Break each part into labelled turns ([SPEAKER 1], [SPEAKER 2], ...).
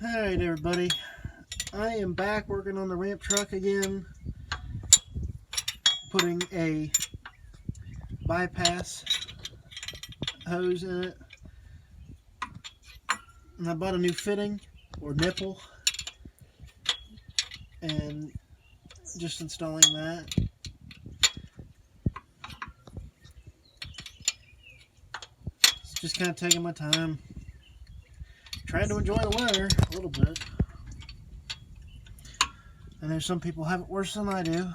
[SPEAKER 1] Alright everybody, I am back working on the ramp truck again, putting a bypass hose in it, and I bought a new fitting or nipple and just installing that. Just kind of taking my time, trying to enjoy the weather a little bit. I know some people have it worse than I do.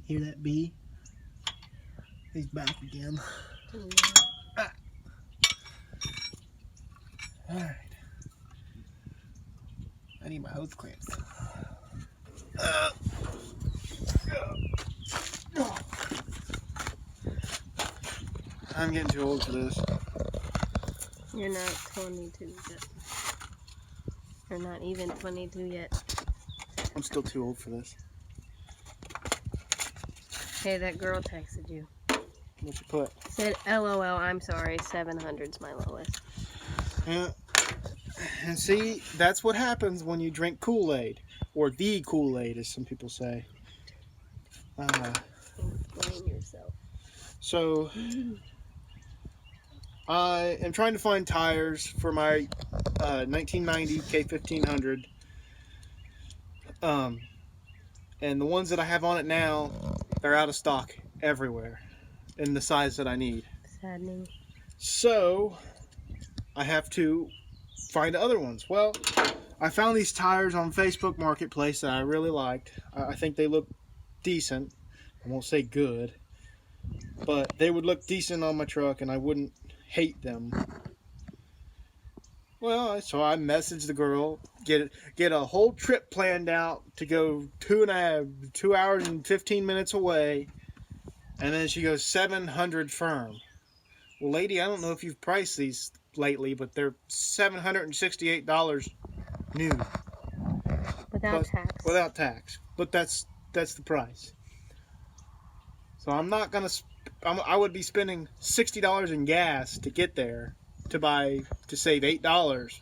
[SPEAKER 1] Hear that bee? He's back again. Ah. Alright. I need my hose clamps. I'm getting too old for this.
[SPEAKER 2] You're not 22 yet. You're not even 22 yet.
[SPEAKER 1] I'm still too old for this.
[SPEAKER 2] Hey, that girl texted you.
[SPEAKER 1] What you put?
[SPEAKER 2] Said, LOL, I'm sorry, 700's my lowest.
[SPEAKER 1] Yeah. And see, that's what happens when you drink Kool-Aid. Or the Kool-Aid, as some people say.
[SPEAKER 2] Explain yourself.
[SPEAKER 1] So, I am trying to find tires for my 1990 K1500. And the ones that I have on it now, they're out of stock everywhere in the size that I need.
[SPEAKER 2] Saddening.
[SPEAKER 1] So, I have to find other ones. Well, I found these tires on Facebook Marketplace that I really liked. I think they look decent. I won't say good, but they would look decent on my truck and I wouldn't hate them. Well, so I messaged the girl, get a whole trip planned out to go 2 hours and 15 minutes away, and then she goes 700 firm. Well, lady, I don't know if you've priced these lately, but they're $768 new.
[SPEAKER 2] Without tax.
[SPEAKER 1] Without tax. But that's the price. So I'm not gonna. I would be spending $60 in gas to get there to save $8.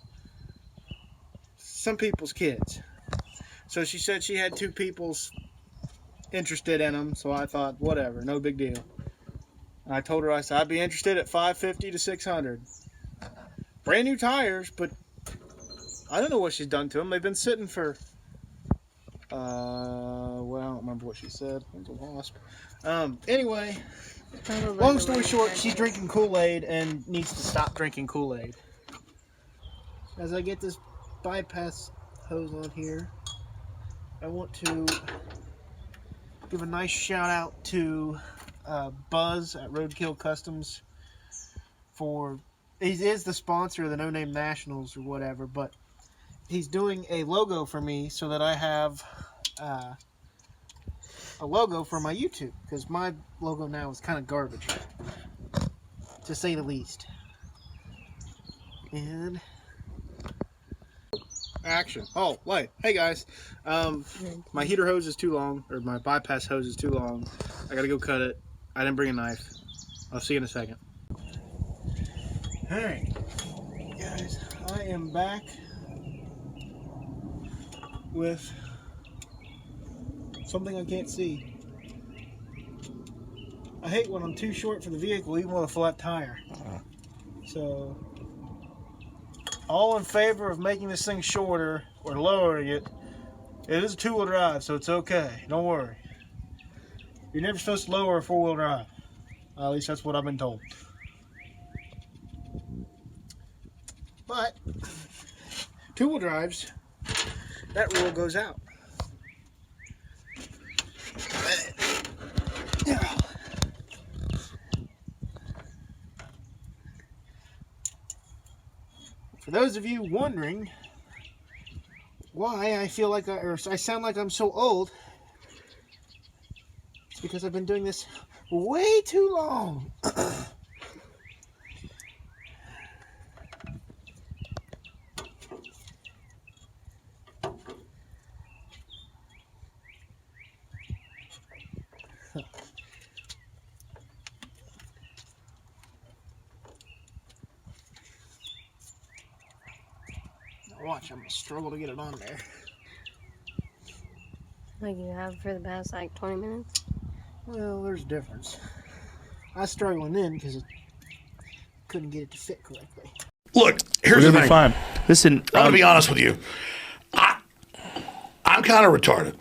[SPEAKER 1] Some people's kids. So she said she had 2 people's interested in them. So I thought, whatever, no big deal. And I told her, I said I'd be interested at $550 to $600. Brand new tires, but I don't know what she's done to them. They've been sitting for. Well, I don't remember what she said. It was a wasp. Anyway, long story short, she's drinking Kool-Aid and needs to stop drinking Kool-Aid. As I get this bypass hose on here, I want to give a nice shout out to Buzz at Roadkill Customs for. He is the sponsor of the No Name Nationals or whatever, but he's doing a logo for me so that I have a logo for my YouTube, because my logo now is kind of garbage, to say the least. And action. Oh, wait. Hey guys. My heater hose is too long, or my bypass hose is too long. I gotta go cut it. I didn't bring a knife. I'll see you in a second. Alright, guys, I am back with something I can't see. I hate when I'm too short for the vehicle, even with a flat tire. So, all in favor of making this thing shorter or lowering it. It is a 2-wheel drive, so it's okay. Don't worry. You're never supposed to lower a 4-wheel drive. At least that's what I've been told. But 2-wheel drives, that rule goes out. For those of you wondering why I feel like I sound like I'm so old, it's because I've been doing this way too long. Watch, I'm gonna struggle to get it on there.
[SPEAKER 2] Like you have for the past like 20 minutes?
[SPEAKER 1] Well, there's a difference. I was struggling then because I couldn't get it to fit correctly.
[SPEAKER 3] Look, here's the thing.
[SPEAKER 4] Fine. Listen,
[SPEAKER 3] I'm gonna be honest with you. I'm kind of retarded.